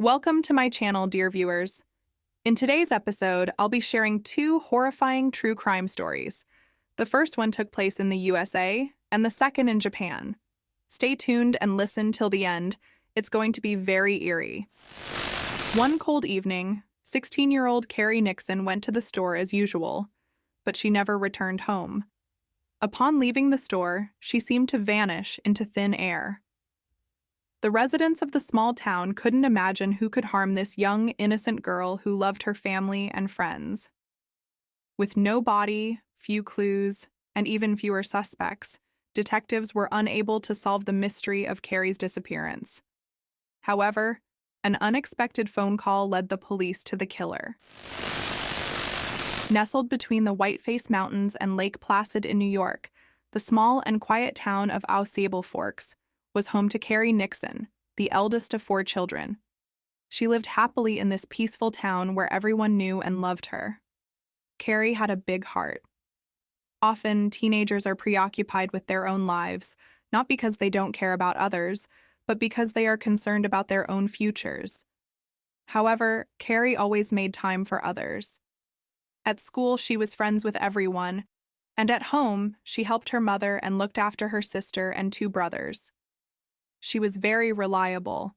Welcome to my channel, dear viewers. In today's episode, I'll be sharing two horrifying true crime stories. The first one took place in the USA, and the second in Japan. Stay tuned and listen till the end. It's going to be very eerie. One cold evening, 16-year-old Carrie Nixon went to the store as usual, but she never returned home. Upon leaving the store, she seemed to vanish into thin air. The residents of the small town couldn't imagine who could harm this young, innocent girl who loved her family and friends. With no body, few clues, and even fewer suspects, detectives were unable to solve the mystery of Carrie's disappearance. However, an unexpected phone call led the police to the killer. Nestled between the Whiteface Mountains and Lake Placid in New York, the small and quiet town of Unspoken was home to Carrie Nixon, the eldest of 4 children. She lived happily in this peaceful town where everyone knew and loved her. Carrie had a big heart. Often, teenagers are preoccupied with their own lives, not because they don't care about others, but because they are concerned about their own futures. However, Carrie always made time for others. At school, she was friends with everyone, and at home, she helped her mother and looked after her sister and 2 brothers. She was very reliable.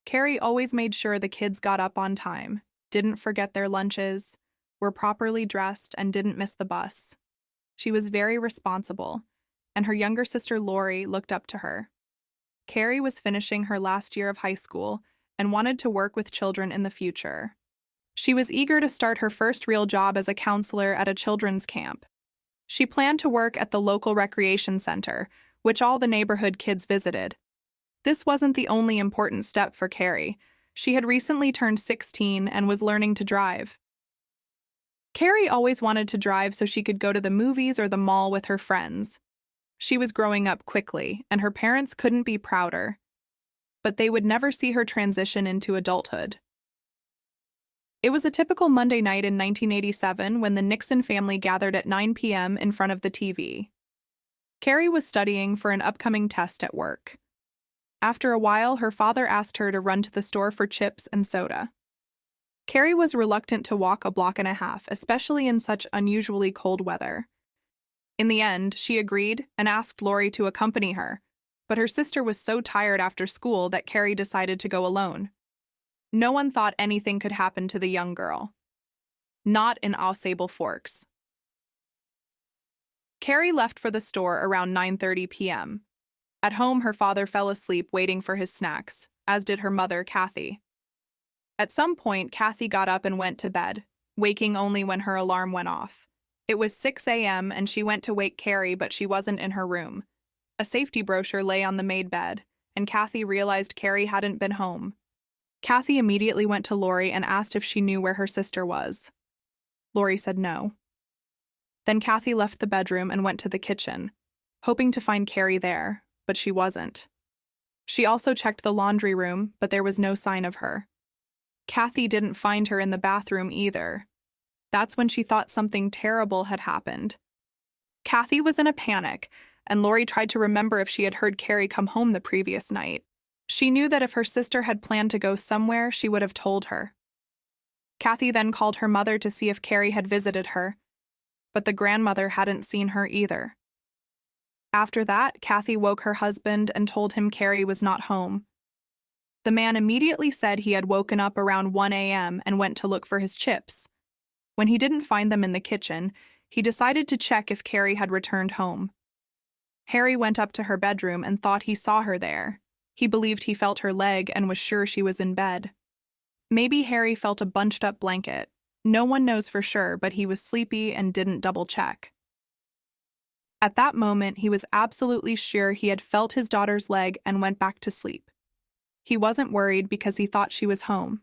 Carrie always made sure the kids got up on time, didn't forget their lunches, were properly dressed, and didn't miss the bus. She was very responsible, and her younger sister Lori looked up to her. Carrie was finishing her last year of high school and wanted to work with children in the future. She was eager to start her first real job as a counselor at a children's camp. She planned to work at the local recreation center, which all the neighborhood kids visited. This wasn't the only important step for Carrie. She had recently turned 16 and was learning to drive. Carrie always wanted to drive so she could go to the movies or the mall with her friends. She was growing up quickly, and her parents couldn't be prouder. But they would never see her transition into adulthood. It was a typical Monday night in 1987 when the Nixon family gathered at 9 p.m. in front of the TV. Carrie was studying for an upcoming test at work. After a while, her father asked her to run to the store for chips and soda. Carrie was reluctant to walk a block and a half, especially in such unusually cold weather. In the end, she agreed and asked Lori to accompany her, but her sister was so tired after school that Carrie decided to go alone. No one thought anything could happen to the young girl. Not in Unspoken. Carrie left for the store around 9:30 p.m. At home, her father fell asleep waiting for his snacks, as did her mother, Kathy. At some point, Kathy got up and went to bed, waking only when her alarm went off. It was 6 a.m. and she went to wake Carrie, but she wasn't in her room. A safety brochure lay on the maid bed, and Kathy realized Carrie hadn't been home. Kathy immediately went to Lori and asked if she knew where her sister was. Lori said no. Then Kathy left the bedroom and went to the kitchen, hoping to find Carrie there, but she wasn't. She also checked the laundry room, but there was no sign of her. Kathy didn't find her in the bathroom either. That's when she thought something terrible had happened. Kathy was in a panic, and Lori tried to remember if she had heard Carrie come home the previous night. She knew that if her sister had planned to go somewhere, she would have told her. Kathy then called her mother to see if Carrie had visited her, but the grandmother hadn't seen her either. After that, Kathy woke her husband and told him Carrie was not home. The man immediately said he had woken up around 1 a.m. and went to look for his chips. When he didn't find them in the kitchen, he decided to check if Carrie had returned home. Harry went up to her bedroom and thought he saw her there. He believed he felt her leg and was sure she was in bed. Maybe Harry felt a bunched-up blanket. No one knows for sure, but he was sleepy and didn't double-check. At that moment, he was absolutely sure he had felt his daughter's leg and went back to sleep. He wasn't worried because he thought she was home.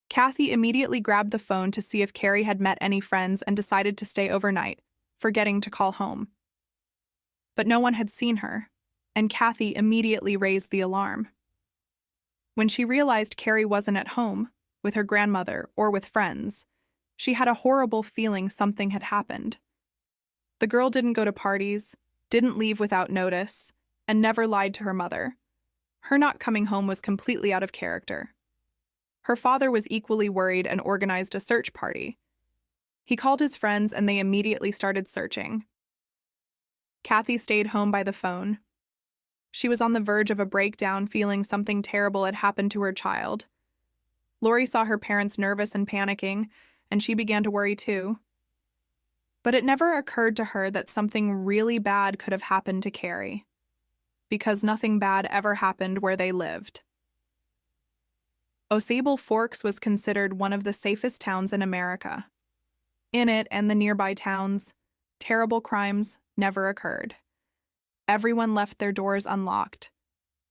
Kathy immediately grabbed the phone to see if Carrie had met any friends and decided to stay overnight, forgetting to call home. But no one had seen her, and Kathy immediately raised the alarm. When she realized Carrie wasn't at home, with her grandmother or with friends, she had a horrible feeling something had happened. The girl didn't go to parties, didn't leave without notice, and never lied to her mother. Her not coming home was completely out of character. Her father was equally worried and organized a search party. He called his friends and they immediately started searching. Kathy stayed home by the phone. She was on the verge of a breakdown, feeling something terrible had happened to her child. Lori saw her parents nervous and panicking, and she began to worry too. But it never occurred to her that something really bad could have happened to Carrie, because nothing bad ever happened where they lived. Osable Forks was considered one of the safest towns in America. In it and the nearby towns, terrible crimes never occurred. Everyone left their doors unlocked,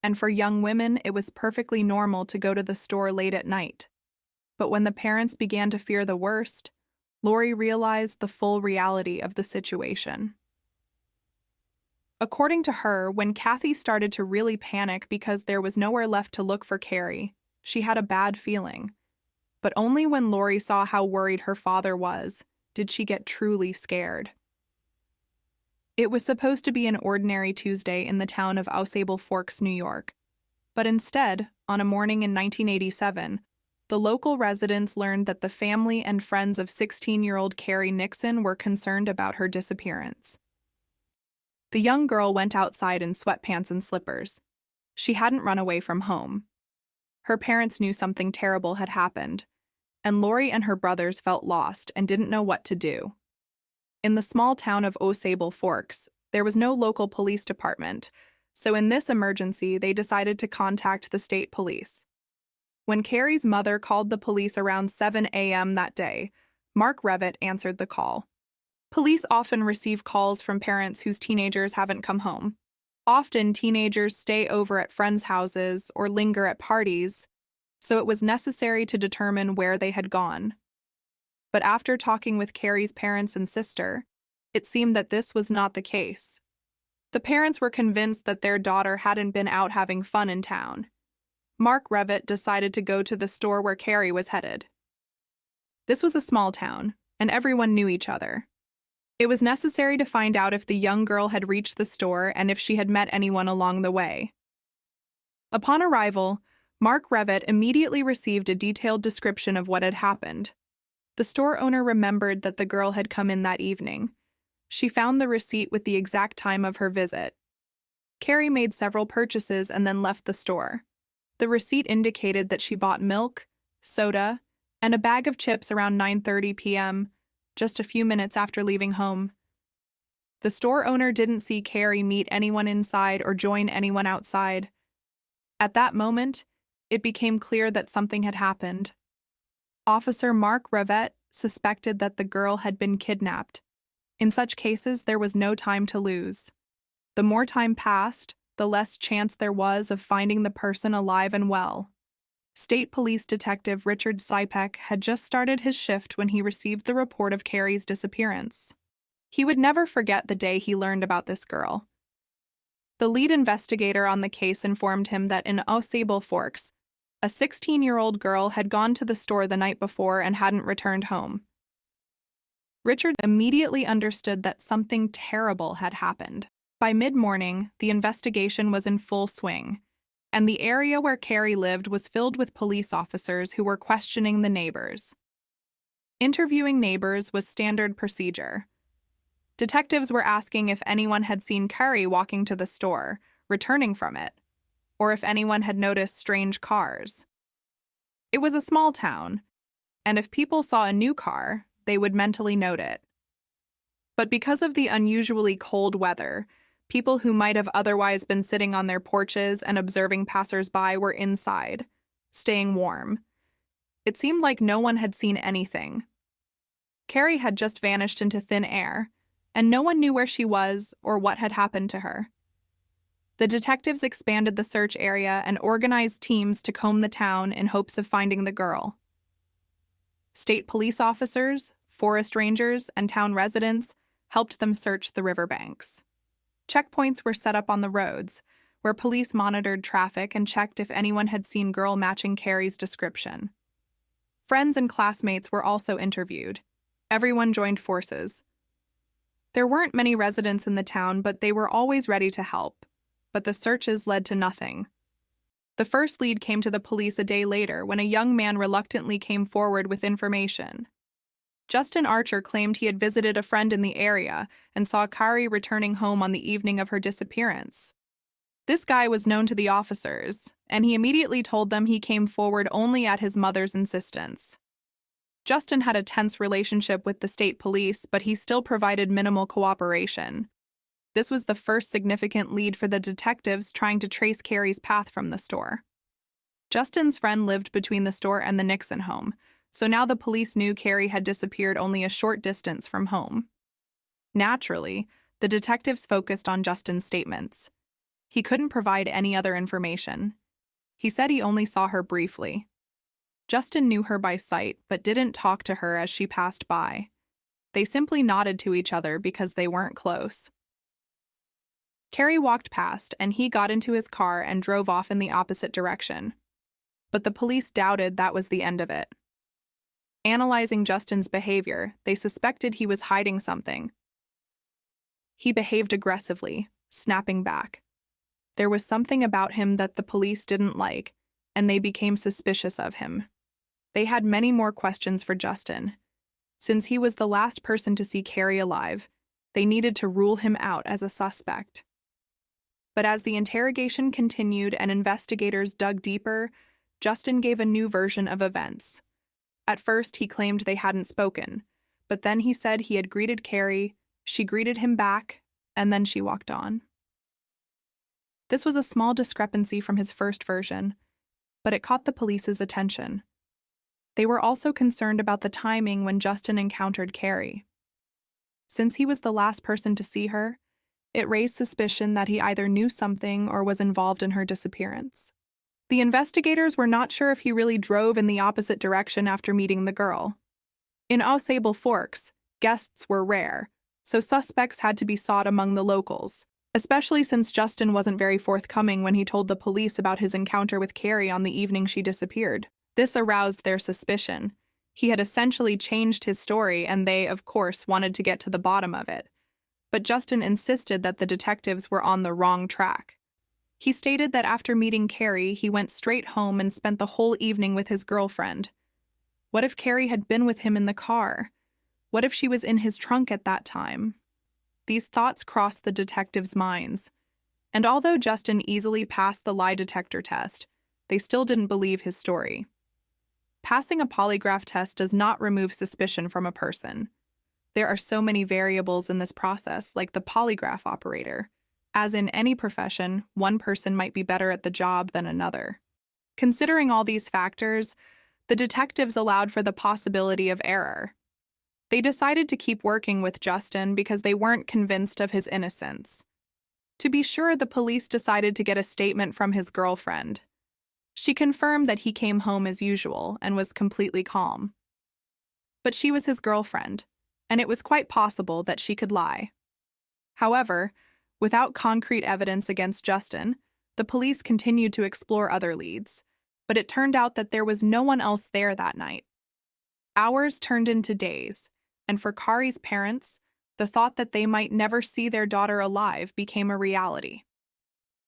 and for young women it was perfectly normal to go to the store late at night. But when the parents began to fear the worst, Lori realized the full reality of the situation. According to her, when Kathy started to really panic because there was nowhere left to look for Carrie, she had a bad feeling. But only when Lori saw how worried her father was did she get truly scared. It was supposed to be an ordinary Tuesday in the town of Osable Forks, New York. But instead, on a morning in 1987, the local residents learned that the family and friends of 16-year-old Carrie Nixon were concerned about her disappearance. The young girl went outside in sweatpants and slippers. She hadn't run away from home. Her parents knew something terrible had happened, and Lori and her brothers felt lost and didn't know what to do. In the small town of Osable Forks, there was no local police department, so in this emergency, they decided to contact the state police. When Carrie's mother called the police around 7 a.m. that day, Mark Revitt answered the call. Police often receive calls from parents whose teenagers haven't come home. Often, teenagers stay over at friends' houses or linger at parties, so it was necessary to determine where they had gone. But after talking with Carrie's parents and sister, it seemed that this was not the case. The parents were convinced that their daughter hadn't been out having fun in town. Mark Revitt decided to go to the store where Carrie was headed. This was a small town, and everyone knew each other. It was necessary to find out if the young girl had reached the store and if she had met anyone along the way. Upon arrival, Mark Revitt immediately received a detailed description of what had happened. The store owner remembered that the girl had come in that evening. She found the receipt with the exact time of her visit. Carrie made several purchases and then left the store. The receipt indicated that she bought milk, soda, and a bag of chips around 9:30 p.m., just a few minutes after leaving home. The store owner didn't see Carrie meet anyone inside or join anyone outside. At that moment, it became clear that something had happened. Officer Mark Revitt suspected that the girl had been kidnapped. In such cases, there was no time to lose. The more time passed, the less chance there was of finding the person alive and well. State Police Detective Richard Sipek had just started his shift when he received the report of Carrie's disappearance. He would never forget the day he learned about this girl. The lead investigator on the case informed him that in Osable Forks, a 16-year-old girl had gone to the store the night before and hadn't returned home. Richard immediately understood that something terrible had happened. By mid-morning, the investigation was in full swing, and the area where Carrie lived was filled with police officers who were questioning the neighbors. Interviewing neighbors was standard procedure. Detectives were asking if anyone had seen Carrie walking to the store, returning from it, or if anyone had noticed strange cars. It was a small town, and if people saw a new car, they would mentally note it. But because of the unusually cold weather, people who might have otherwise been sitting on their porches and observing passers-by were inside, staying warm. It seemed like no one had seen anything. Carrie had just vanished into thin air, and no one knew where she was or what had happened to her. The detectives expanded the search area and organized teams to comb the town in hopes of finding the girl. State police officers, forest rangers, and town residents helped them search the riverbanks. Checkpoints were set up on the roads, where police monitored traffic and checked if anyone had seen girl matching Carrie's description. Friends and classmates were also interviewed. Everyone joined forces. There weren't many residents in the town, but they were always ready to help. But the searches led to nothing. The first lead came to the police a day later when a young man reluctantly came forward with information. Justin Archer claimed he had visited a friend in the area and saw Carrie returning home on the evening of her disappearance. This guy was known to the officers, and he immediately told them he came forward only at his mother's insistence. Justin had a tense relationship with the state police, but he still provided minimal cooperation. This was the first significant lead for the detectives trying to trace Carrie's path from the store. Justin's friend lived between the store and the Nixon home, so now the police knew Carrie had disappeared only a short distance from home. Naturally, the detectives focused on Justin's statements. He couldn't provide any other information. He said he only saw her briefly. Justin knew her by sight, but didn't talk to her as she passed by. They simply nodded to each other because they weren't close. Carrie walked past, and he got into his car and drove off in the opposite direction. But the police doubted that was the end of it. Analyzing Justin's behavior, they suspected he was hiding something. He behaved aggressively, snapping back. There was something about him that the police didn't like, and they became suspicious of him. They had many more questions for Justin. Since he was the last person to see Carrie alive, they needed to rule him out as a suspect. But as the interrogation continued and investigators dug deeper, Justin gave a new version of events. At first, he claimed they hadn't spoken, but then he said he had greeted Carrie, she greeted him back, and then she walked on. This was a small discrepancy from his first version, but it caught the police's attention. They were also concerned about the timing when Justin encountered Carrie. Since he was the last person to see her, it raised suspicion that he either knew something or was involved in her disappearance. The investigators were not sure if he really drove in the opposite direction after meeting the girl. In Au Forks, guests were rare, so suspects had to be sought among the locals, especially since Justin wasn't very forthcoming when he told the police about his encounter with Carrie on the evening she disappeared. This aroused their suspicion. He had essentially changed his story, and they, of course, wanted to get to the bottom of it. But Justin insisted that the detectives were on the wrong track. He stated that after meeting Carrie, he went straight home and spent the whole evening with his girlfriend. What if Carrie had been with him in the car? What if she was in his trunk at that time? These thoughts crossed the detectives' minds. And although Justin easily passed the lie detector test, they still didn't believe his story. Passing a polygraph test does not remove suspicion from a person. There are so many variables in this process, like the polygraph operator. As in any profession, one person might be better at the job than another. Considering all these factors, the detectives allowed for the possibility of error. They decided to keep working with Justin because they weren't convinced of his innocence. To be sure, the police decided to get a statement from his girlfriend. She confirmed that he came home as usual and was completely calm. But she was his girlfriend, and it was quite possible that she could lie. However, without concrete evidence against Justin, the police continued to explore other leads, but it turned out that there was no one else there that night. Hours turned into days, and for Carrie's parents, the thought that they might never see their daughter alive became a reality.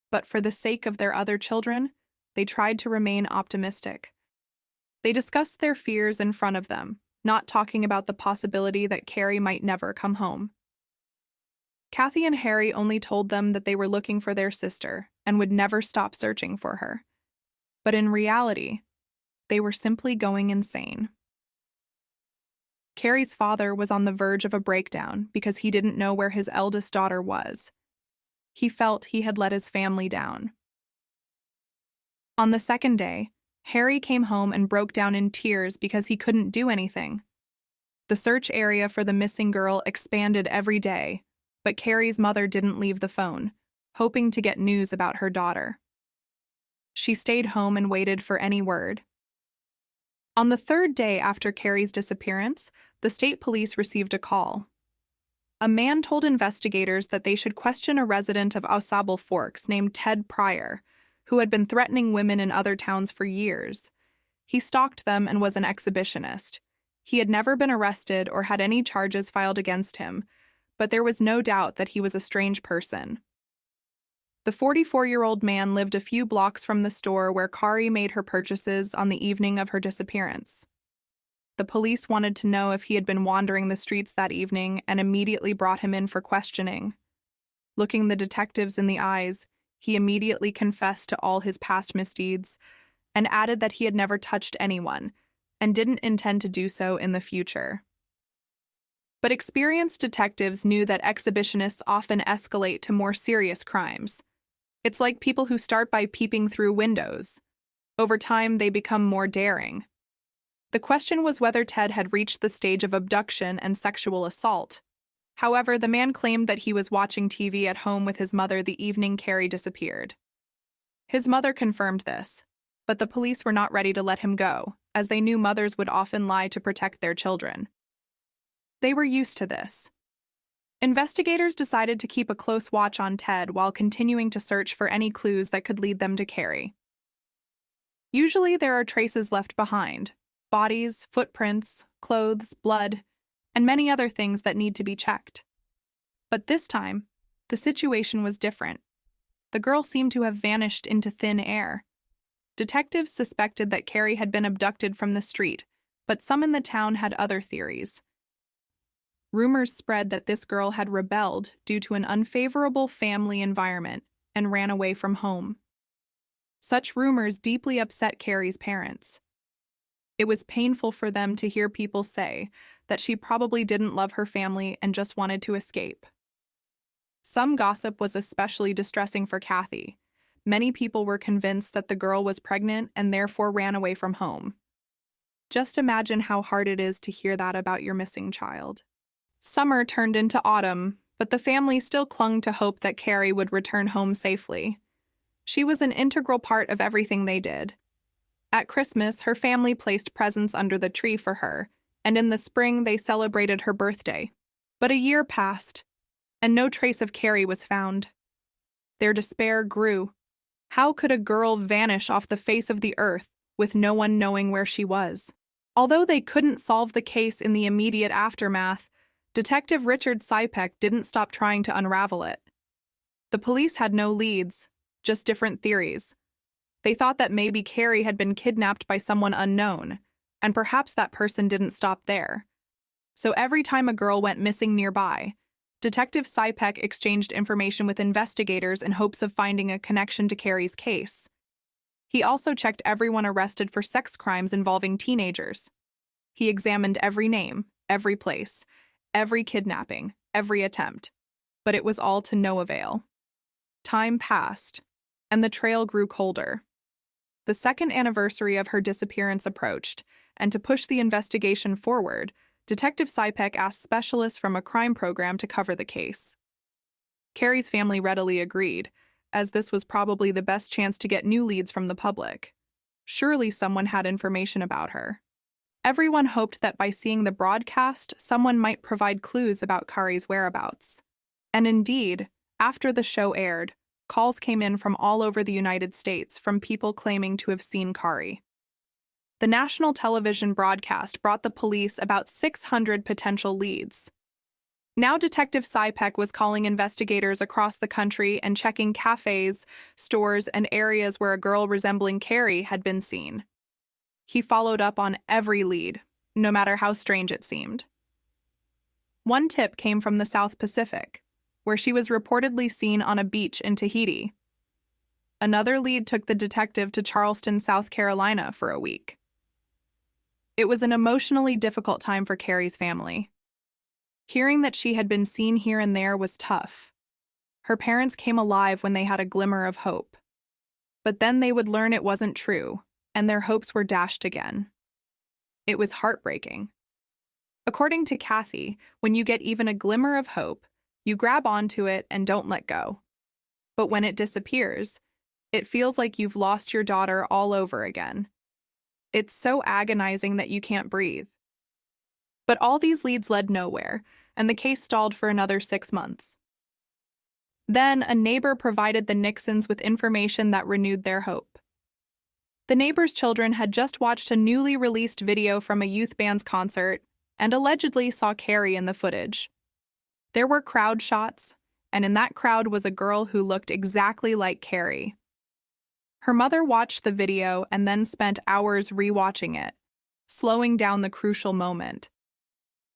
But for the sake of their other children, they tried to remain optimistic. They discussed their fears in front of them, not talking about the possibility that Carrie might never come home. Kathy and Harry only told them that they were looking for their sister and would never stop searching for her. But in reality, they were simply going insane. Carrie's father was on the verge of a breakdown because he didn't know where his eldest daughter was. He felt he had let his family down. On the second day, Harry came home and broke down in tears because he couldn't do anything. The search area for the missing girl expanded every day, but Carrie's mother didn't leave the phone, hoping to get news about her daughter. She stayed home and waited for any word. On the third day after Carrie's disappearance, the state police received a call. A man told investigators that they should question a resident of Au Forks named Ted Pryor, who had been threatening women in other towns for years. He stalked them and was an exhibitionist. He had never been arrested or had any charges filed against him, but there was no doubt that he was a strange person. The 44-year-old man lived a few blocks from the store where Carrie made her purchases on the evening of her disappearance. The police wanted to know if he had been wandering the streets that evening and immediately brought him in for questioning. Looking the detectives in the eyes, he immediately confessed to all his past misdeeds and added that he had never touched anyone and didn't intend to do so in the future. But experienced detectives knew that exhibitionists often escalate to more serious crimes. It's like people who start by peeping through windows. Over time, they become more daring. The question was whether Ted had reached the stage of abduction and sexual assault. However, the man claimed that he was watching TV at home with his mother the evening Carrie disappeared. His mother confirmed this, but the police were not ready to let him go, as they knew mothers would often lie to protect their children. They were used to this. Investigators decided to keep a close watch on Ted while continuing to search for any clues that could lead them to Carrie. Usually there are traces left behind: bodies, footprints, clothes, blood, and many other things that need to be checked. But this time, the situation was different. The girl seemed to have vanished into thin air. Detectives suspected that Carrie had been abducted from the street, but some in the town had other theories. Rumors spread that this girl had rebelled due to an unfavorable family environment and ran away from home. Such rumors deeply upset Carrie's parents. It was painful for them to hear people say that she probably didn't love her family and just wanted to escape. Some gossip was especially distressing for Kathy. Many people were convinced that the girl was pregnant and therefore ran away from home. Just imagine how hard it is to hear that about your missing child. Summer turned into autumn, but the family still clung to hope that Carrie would return home safely. She was an integral part of everything they did. At Christmas, her family placed presents under the tree for her, and in the spring they celebrated her birthday. But a year passed, and no trace of Carrie was found. Their despair grew. How could a girl vanish off the face of the earth with no one knowing where she was? Although they couldn't solve the case in the immediate aftermath, Detective Richard Sypek didn't stop trying to unravel it. The police had no leads, just different theories. They thought that maybe Carrie had been kidnapped by someone unknown, and perhaps that person didn't stop there. So every time a girl went missing nearby, Detective Sypek exchanged information with investigators in hopes of finding a connection to Carrie's case. He also checked everyone arrested for sex crimes involving teenagers. He examined every name, every place, every kidnapping, every attempt, but it was all to no avail. Time passed, and the trail grew colder. The second anniversary of her disappearance approached, and to push the investigation forward, Detective Sypek asked specialists from a crime program to cover the case. Carrie's family readily agreed, as this was probably the best chance to get new leads from the public. Surely someone had information about her. Everyone hoped that by seeing the broadcast, someone might provide clues about Carrie's whereabouts. And indeed, after the show aired, calls came in from all over the United States from people claiming to have seen Carrie. The national television broadcast brought the police about 600 potential leads. Now Detective Sypek was calling investigators across the country and checking cafes, stores, and areas where a girl resembling Carrie had been seen. He followed up on every lead, no matter how strange it seemed. One tip came from the South Pacific, where she was reportedly seen on a beach in Tahiti. Another lead took the detective to Charleston, South Carolina for a week. It was an emotionally difficult time for Carrie's family. Hearing that she had been seen here and there was tough. Her parents came alive when they had a glimmer of hope. But then they would learn it wasn't true, and their hopes were dashed again. It was heartbreaking. According to Kathy, when you get even a glimmer of hope, you grab onto it and don't let go. But when it disappears, it feels like you've lost your daughter all over again. It's so agonizing that you can't breathe. But all these leads led nowhere, and the case stalled for another 6 months. Then, a neighbor provided the Nixons with information that renewed their hope. The neighbor's children had just watched a newly released video from a youth band's concert and allegedly saw Carrie in the footage. There were crowd shots, and in that crowd was a girl who looked exactly like Carrie. Her mother watched the video and then spent hours rewatching it, slowing down the crucial moment.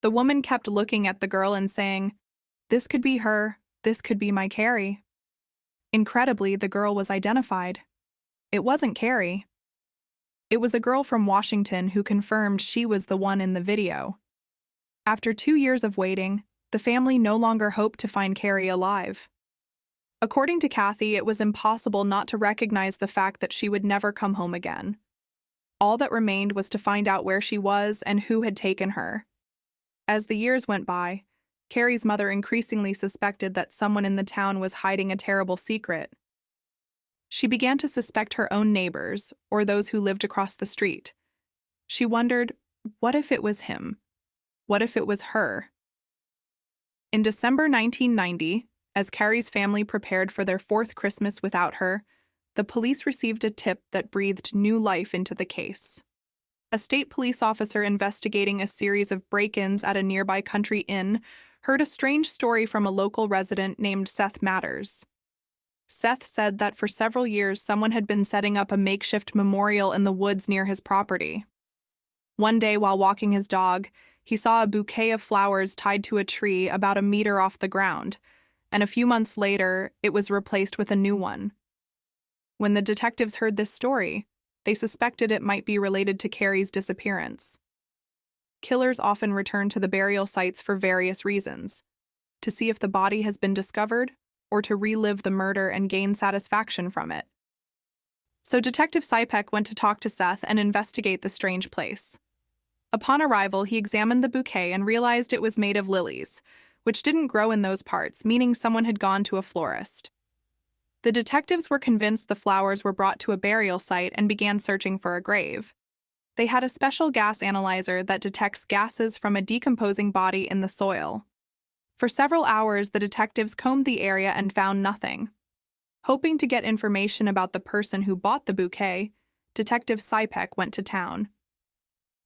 The woman kept looking at the girl and saying, "This could be her, this could be my Carrie." Incredibly, the girl was identified. It wasn't Carrie. It was a girl from Washington who confirmed she was the one in the video. After 2 years of waiting, the family no longer hoped to find Carrie alive. According to Kathy, it was impossible not to recognize the fact that she would never come home again. All that remained was to find out where she was and who had taken her. As the years went by, Carrie's mother increasingly suspected that someone in the town was hiding a terrible secret. She began to suspect her own neighbors or those who lived across the street. She wondered, what if it was him? What if it was her? In December 1990, as Carrie's family prepared for their 4th Christmas without her, the police received a tip that breathed new life into the case. A state police officer investigating a series of break-ins at a nearby country inn heard a strange story from a local resident named Seth Matters. Seth said that for several years someone had been setting up a makeshift memorial in the woods near his property. One day while walking his dog, he saw a bouquet of flowers tied to a tree about a meter off the ground, and a few months later, it was replaced with a new one. When the detectives heard this story, they suspected it might be related to Carrie's disappearance. Killers often return to the burial sites for various reasons: to see if the body has been discovered, or to relive the murder and gain satisfaction from it. So Detective Sypek went to talk to Seth and investigate the strange place. Upon arrival, he examined the bouquet and realized it was made of lilies, which didn't grow in those parts, meaning someone had gone to a florist. The detectives were convinced the flowers were brought to a burial site and began searching for a grave. They had a special gas analyzer that detects gases from a decomposing body in the soil. For several hours, the detectives combed the area and found nothing. Hoping to get information about the person who bought the bouquet, Detective Sypek went to town.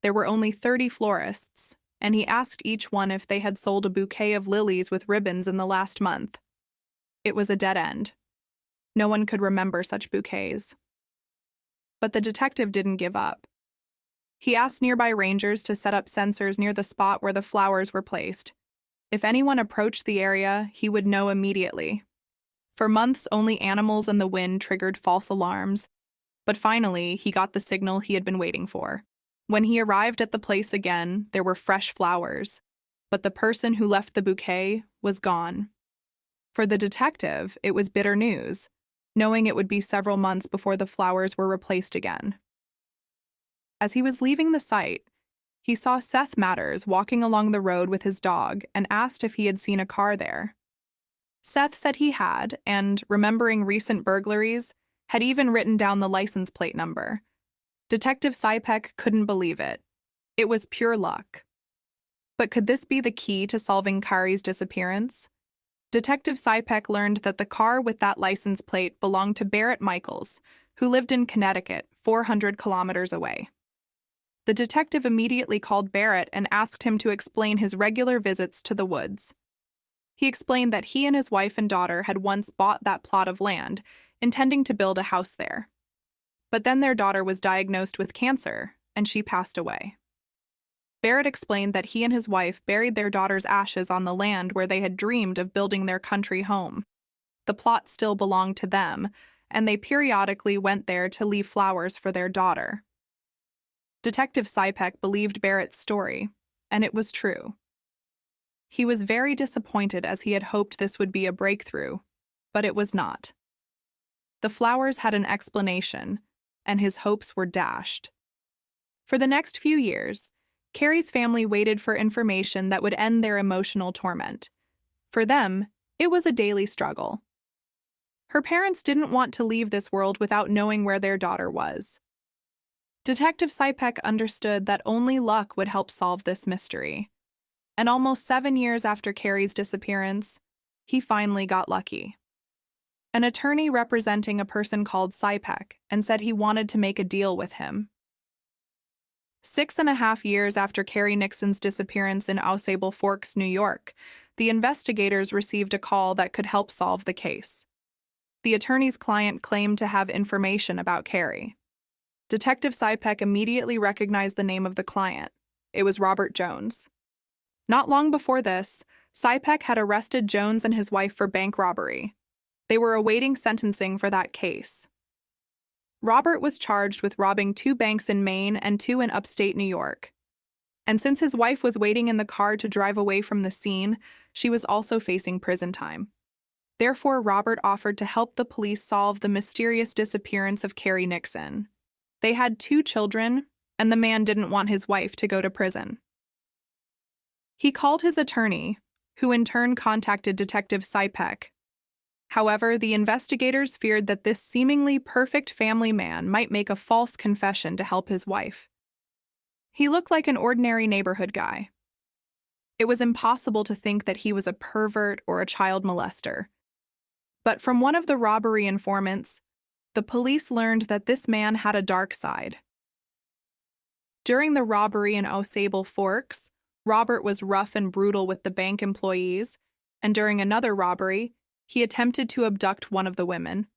There were only 30 florists, and he asked each one if they had sold a bouquet of lilies with ribbons in the last month. It was a dead end. No one could remember such bouquets. But the detective didn't give up. He asked nearby rangers to set up sensors near the spot where the flowers were placed. If anyone approached the area, he would know immediately. For months, only animals and the wind triggered false alarms, but finally, he got the signal he had been waiting for. When he arrived at the place again, there were fresh flowers, but the person who left the bouquet was gone. For the detective, it was bitter news, knowing it would be several months before the flowers were replaced again. As he was leaving the site, he saw Seth Matters walking along the road with his dog and asked if he had seen a car there. Seth said he had, and, remembering recent burglaries, had even written down the license plate number. Detective Sypek couldn't believe it. It was pure luck. But could this be the key to solving Carrie's disappearance? Detective Sypek learned that the car with that license plate belonged to Barrett Michaels, who lived in Connecticut, 400 kilometers away. The detective immediately called Barrett and asked him to explain his regular visits to the woods. He explained that he and his wife and daughter had once bought that plot of land, intending to build a house there. But then their daughter was diagnosed with cancer, and she passed away. Barrett explained that he and his wife buried their daughter's ashes on the land where they had dreamed of building their country home. The plot still belonged to them, and they periodically went there to leave flowers for their daughter. Detective Sypek believed Barrett's story, and it was true. He was very disappointed as he had hoped this would be a breakthrough, but it was not. The flowers had an explanation, and his hopes were dashed. For the next few years, Carrie's family waited for information that would end their emotional torment. For them, it was a daily struggle. Her parents didn't want to leave this world without knowing where their daughter was. Detective Sypek understood that only luck would help solve this mystery. And almost 7 years after Carrie's disappearance, he finally got lucky. An attorney representing a person called Sypek and said he wanted to make a deal with him. 6.5 years after Carrie Nixon's disappearance in Ausable Forks, New York, the investigators received a call that could help solve the case. The attorney's client claimed to have information about Carrie. Detective Sypek immediately recognized the name of the client. It was Robert Jones. Not long before this, Sypek had arrested Jones and his wife for bank robbery. They were awaiting sentencing for that case. Robert was charged with robbing 2 banks in Maine and 2 in upstate New York. And since his wife was waiting in the car to drive away from the scene, she was also facing prison time. Therefore, Robert offered to help the police solve the mysterious disappearance of Carrie Nixon. They had 2 children, and the man didn't want his wife to go to prison. He called his attorney, who in turn contacted Detective Sypek. However, the investigators feared that this seemingly perfect family man might make a false confession to help his wife. He looked like an ordinary neighborhood guy. It was impossible to think that he was a pervert or a child molester. But from one of the robbery informants, the police learned that this man had a dark side. During the robbery in Osable Forks, Robert was rough and brutal with the bank employees, and during another robbery, he attempted to abduct one of the women.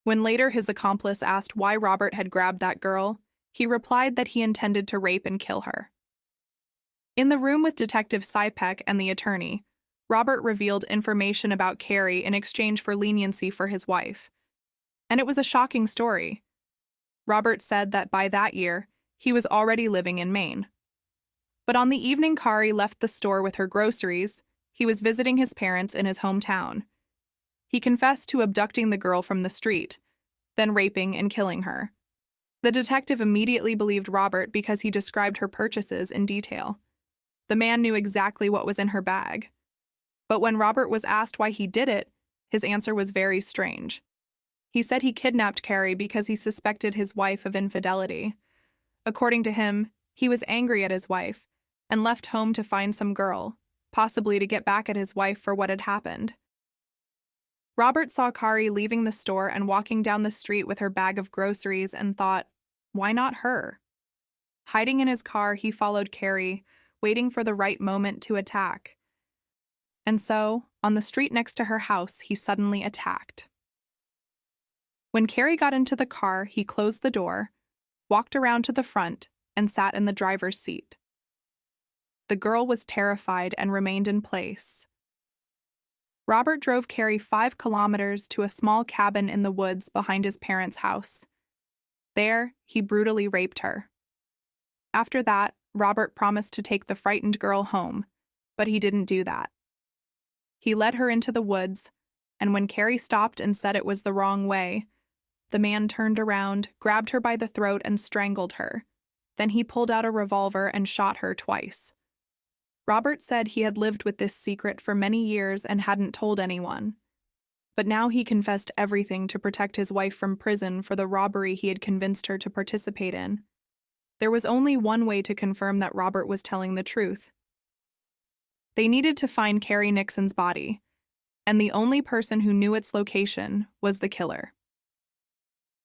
When later his accomplice asked why Robert had grabbed that girl, he replied that he intended to rape and kill her. In the room with Detective Sypek and the attorney, Robert revealed information about Carrie in exchange for leniency for his wife. And it was a shocking story. Robert said that by that year, he was already living in Maine. But on the evening Carrie left the store with her groceries, he was visiting his parents in his hometown. He confessed to abducting the girl from the street, then raping and killing her. The detective immediately believed Robert because he described her purchases in detail. The man knew exactly what was in her bag. But when Robert was asked why he did it, his answer was very strange. He said he kidnapped Carrie because he suspected his wife of infidelity. According to him, he was angry at his wife and left home to find some girl, possibly to get back at his wife for what had happened. Robert saw Carrie leaving the store and walking down the street with her bag of groceries and thought, why not her? Hiding in his car, he followed Carrie, waiting for the right moment to attack. And so, on the street next to her house, he suddenly attacked. When Carrie got into the car, he closed the door, walked around to the front, and sat in the driver's seat. The girl was terrified and remained in place. Robert drove Carrie 5 kilometers to a small cabin in the woods behind his parents' house. There, he brutally raped her. After that, Robert promised to take the frightened girl home, but he didn't do that. He led her into the woods, and when Carrie stopped and said it was the wrong way, the man turned around, grabbed her by the throat, and strangled her. Then he pulled out a revolver and shot her twice. Robert said he had lived with this secret for many years and hadn't told anyone. But now he confessed everything to protect his wife from prison for the robbery he had convinced her to participate in. There was only one way to confirm that Robert was telling the truth. They needed to find Carrie Nixon's body, and the only person who knew its location was the killer.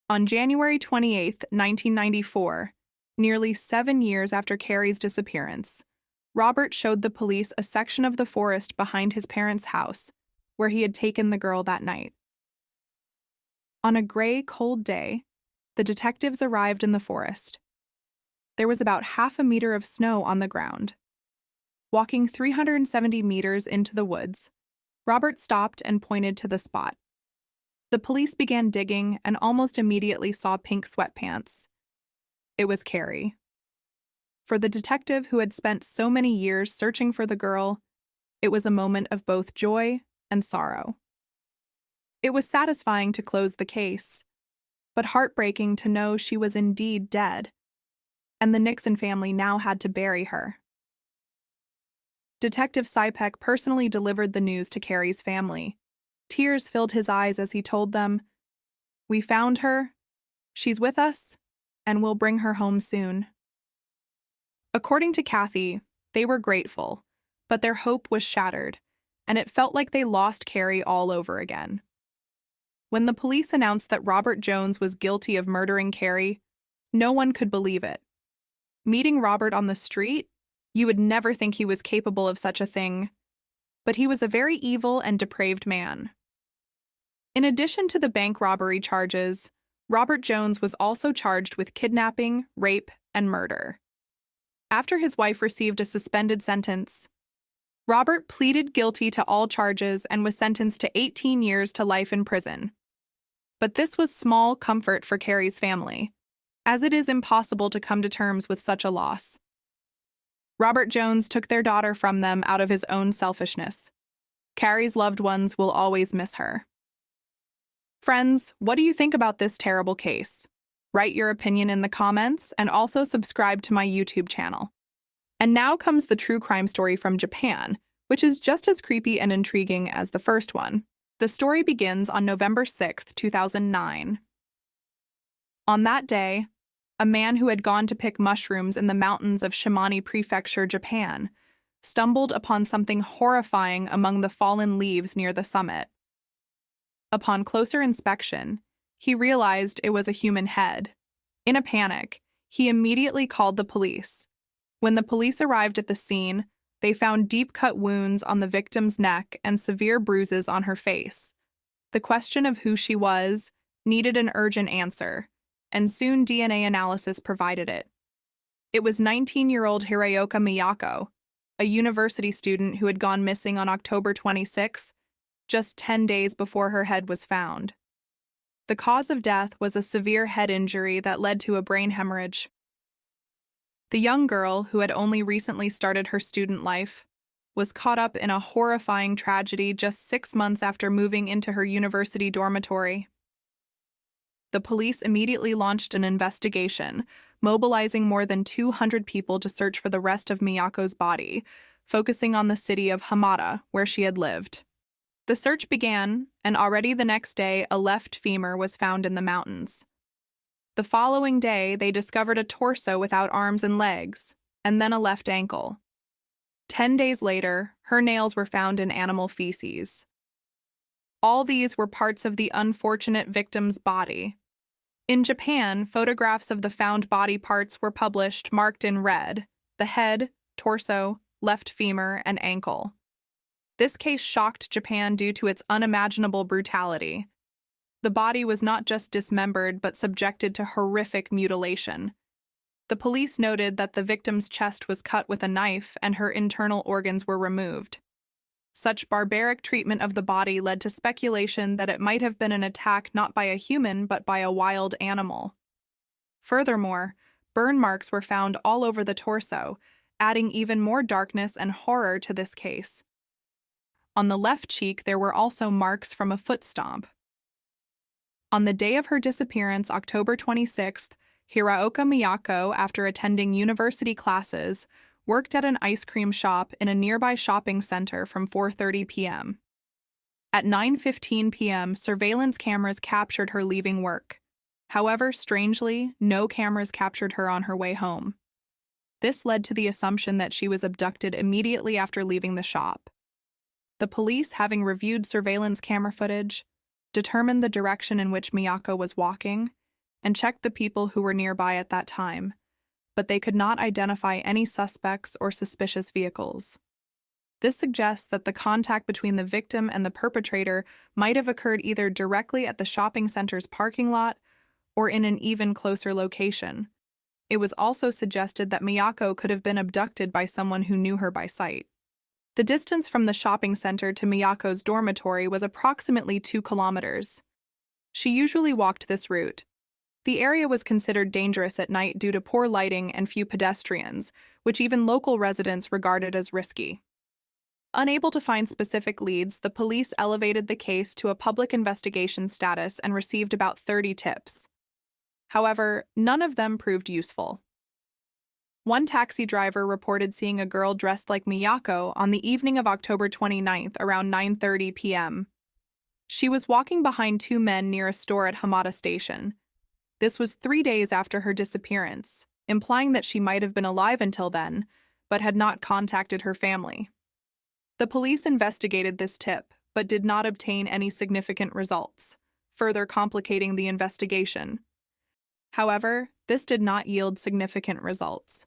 On January 28, 1994, nearly 7 years after Carrie's disappearance, Robert showed the police a section of the forest behind his parents' house where he had taken the girl that night. On a gray, cold day, the detectives arrived in the forest. There was about half a meter of snow on the ground. Walking 370 meters into the woods, Robert stopped and pointed to the spot. The police began digging and almost immediately saw pink sweatpants. It was Carrie. For the detective who had spent so many years searching for the girl, it was a moment of both joy and sorrow. It was satisfying to close the case, but heartbreaking to know she was indeed dead, and the Nixon family now had to bury her. Detective Sypek personally delivered the news to Carrie's family. Tears filled his eyes as he told them, "We found her, she's with us, and we'll bring her home soon." According to Kathy, they were grateful, but their hope was shattered, and it felt like they lost Carrie all over again. When the police announced that Robert Jones was guilty of murdering Carrie, no one could believe it. Meeting Robert on the street, you would never think he was capable of such a thing. but he was a very evil and depraved man. In addition to the bank robbery charges, Robert Jones was also charged with kidnapping, rape, and murder. After his wife received a suspended sentence, Robert pleaded guilty to all charges and was sentenced to 18 years to life in prison. But this was small comfort for Carrie's family, as it is impossible to come to terms with such a loss. Robert Jones took their daughter from them out of his own selfishness. Carrie's loved ones will always miss her. Friends, what do you think about this terrible case? Write your opinion in the comments and also subscribe to my YouTube channel. And now comes the true crime story from Japan, which is just as creepy and intriguing as the first one. The story begins on November 6, 2009. On that day, a man who had gone to pick mushrooms in the mountains of Shimane Prefecture, Japan, stumbled upon something horrifying among the fallen leaves near the summit. Upon closer inspection, he realized it was a human head. In a panic, he immediately called the police. When the police arrived at the scene, they found deep-cut wounds on the victim's neck and severe bruises on her face. The question of who she was needed an urgent answer, and soon DNA analysis provided it. It was 19-year-old Hiraoka Mako, a university student who had gone missing on October 26th, just 10 days before her head was found. The cause of death was a severe head injury that led to a brain hemorrhage. The young girl, who had only recently started her student life, was caught up in a horrifying tragedy just 6 months after moving into her university dormitory. The police immediately launched an investigation, mobilizing more than 200 people to search for the rest of Miyako's body, focusing on the city of Hamada, where she had lived. The search began, and already the next day, a left femur was found in the mountains. The following day, they discovered a torso without arms and legs, and then a left ankle. 10 days later, her nails were found in animal feces. All these were parts of the unfortunate victim's body. In Japan, photographs of the found body parts were published marked in red: the head, torso, left femur, and ankle. This case shocked Japan due to its unimaginable brutality. The body was not just dismembered but subjected to horrific mutilation. The police noted that the victim's chest was cut with a knife and her internal organs were removed. Such barbaric treatment of the body led to speculation that it might have been an attack not by a human but by a wild animal. Furthermore, burn marks were found all over the torso, adding even more darkness and horror to this case. On the left cheek, there were also marks from a foot stomp. On the day of her disappearance, October 26th, Hiraoka Mako, after attending university classes, worked at an ice cream shop in a nearby shopping center from 4:30 p.m. At 9:15 p.m., surveillance cameras captured her leaving work. However, strangely, no cameras captured her on her way home. This led to the assumption that she was abducted immediately after leaving the shop. The police, having reviewed surveillance camera footage, determined the direction in which Mako was walking, and checked the people who were nearby at that time, but they could not identify any suspects or suspicious vehicles. This suggests that the contact between the victim and the perpetrator might have occurred either directly at the shopping center's parking lot or in an even closer location. It was also suggested that Mako could have been abducted by someone who knew her by sight. The distance from the shopping center to Miyako's dormitory was approximately 2 kilometers. She usually walked this route. The area was considered dangerous at night due to poor lighting and few pedestrians, which even local residents regarded as risky. Unable to find specific leads, the police elevated the case to a public investigation status and received about 30 tips. However, none of them proved useful. One taxi driver reported seeing a girl dressed like Mako on the evening of October 29th around 9:30 p.m. She was walking behind 2 men near a store at Hamada Station. This was 3 days after her disappearance, implying that she might have been alive until then, but had not contacted her family. The police investigated this tip, but did not obtain any significant results, further complicating the investigation. However, this did not yield significant results.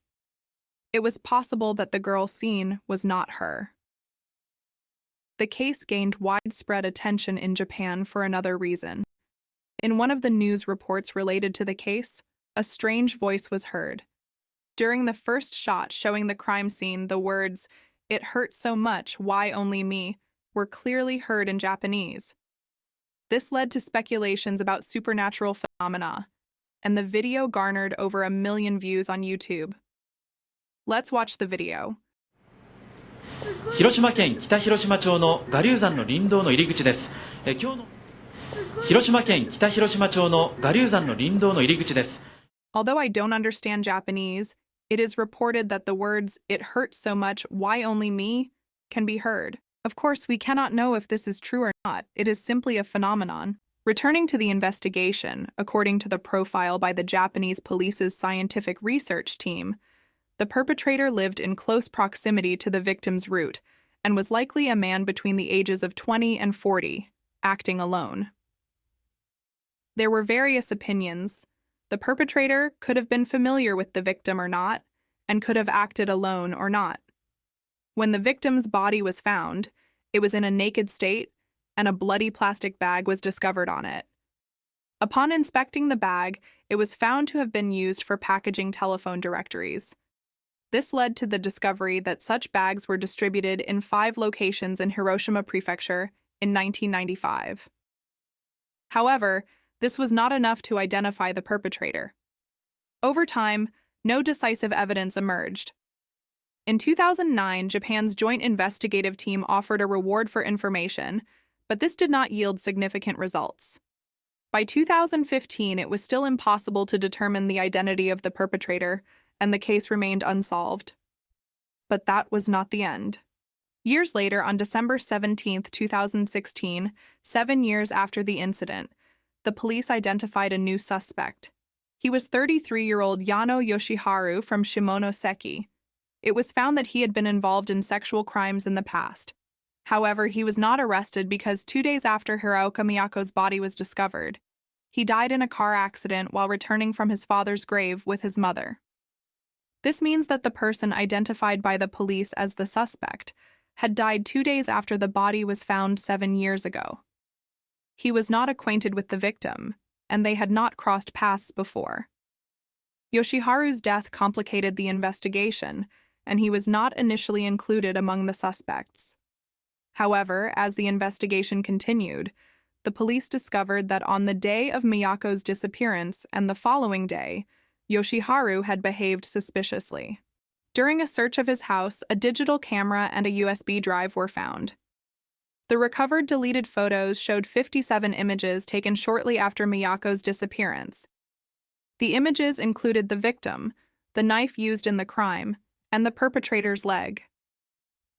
It was possible that the girl seen was not her. The case gained widespread attention in Japan for another reason. In one of the news reports related to the case, a strange voice was heard. During the first shot showing the crime scene, the words, "It hurts so much, why only me?" were clearly heard in Japanese. This led to speculations about supernatural phenomena, and the video garnered over 1 million views on YouTube. Let's watch the video. 広島県北広島町の我流山の林道の入り口です。今日の広島県北広島町の我流山の林道の入り口です。 Although I don't understand Japanese, it is reported that the words, "It hurts so much, why only me?" can be heard. Of course, we cannot know if this is true or not. It is simply a phenomenon. Returning to the investigation, according to the profile by the Japanese police's scientific research team, the perpetrator lived in close proximity to the victim's route and was likely a man between the ages of 20 and 40, acting alone. There were various opinions. The perpetrator could have been familiar with the victim or not, and could have acted alone or not. When the victim's body was found, it was in a naked state, and a bloody plastic bag was discovered on it. Upon inspecting the bag, it was found to have been used for packaging telephone directories. This led to the discovery that such bags were distributed in 5 locations in Hiroshima Prefecture in 1995. However, this was not enough to identify the perpetrator. Over time, no decisive evidence emerged. In 2009, Japan's Joint Investigative Team offered a reward for information, but this did not yield significant results. By 2015, it was still impossible to determine the identity of the perpetrator, and the case remained unsolved. But that was not the end. Years later, on December 17, 2016, 7 years after the incident, the police identified a new suspect. He was 33-year-old Yano Yoshiharu from Shimonoseki. It was found that he had been involved in sexual crimes in the past. However, he was not arrested because 2 days after Hiraoka Mako's body was discovered, he died in a car accident while returning from his father's grave with his mother. This means that the person identified by the police as the suspect had died 2 days after the body was found 7 years ago. He was not acquainted with the victim, and they had not crossed paths before. Yoshiharu's death complicated the investigation, and he was not initially included among the suspects. However, as the investigation continued, the police discovered that on the day of Miyako's disappearance and the following day, Yoshiharu had behaved suspiciously. During a search of his house, a digital camera and a USB drive were found. The recovered deleted photos showed 57 images taken shortly after Miyako's disappearance. The images included the victim, the knife used in the crime, and the perpetrator's leg.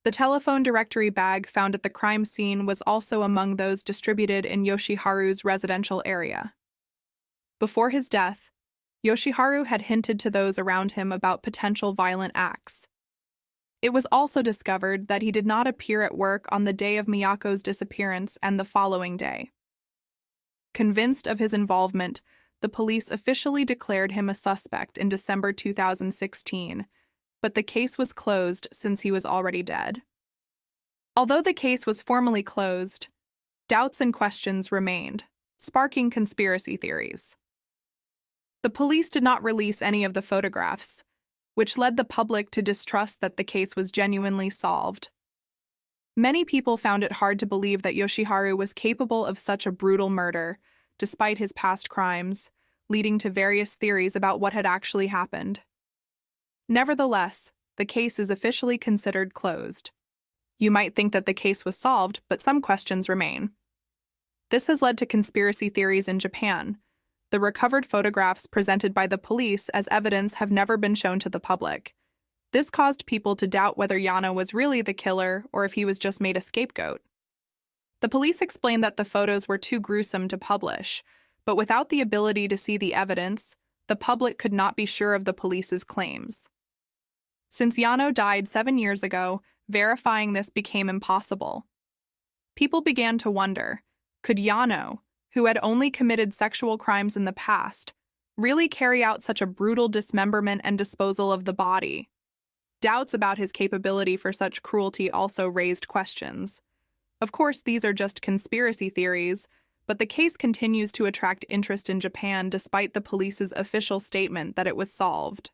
The telephone directory bag found at the crime scene was also among those distributed in Yoshiharu's residential area. Before his death, Yoshiharu had hinted to those around him about potential violent acts. It was also discovered that he did not appear at work on the day of Miyako's disappearance and the following day. Convinced of his involvement, the police officially declared him a suspect in December 2016, but the case was closed since he was already dead. Although the case was formally closed, doubts and questions remained, sparking conspiracy theories. The police did not release any of the photographs, which led the public to distrust that the case was genuinely solved. Many people found it hard to believe that Yoshiharu was capable of such a brutal murder, despite his past crimes, leading to various theories about what had actually happened. Nevertheless, the case is officially considered closed. You might think that the case was solved, but some questions remain. This has led to conspiracy theories in Japan. The recovered photographs presented by the police as evidence have never been shown to the public. This caused people to doubt whether Yano was really the killer or if he was just made a scapegoat. The police explained that the photos were too gruesome to publish, but without the ability to see the evidence, the public could not be sure of the police's claims. Since Yano died 7 years ago, verifying this became impossible. People began to wonder, could Yano, who had only committed sexual crimes in the past, really carry out such a brutal dismemberment and disposal of the body? Doubts about his capability for such cruelty also raised questions. Of course, these are just conspiracy theories, but the case continues to attract interest in Japan despite the police's official statement that it was solved.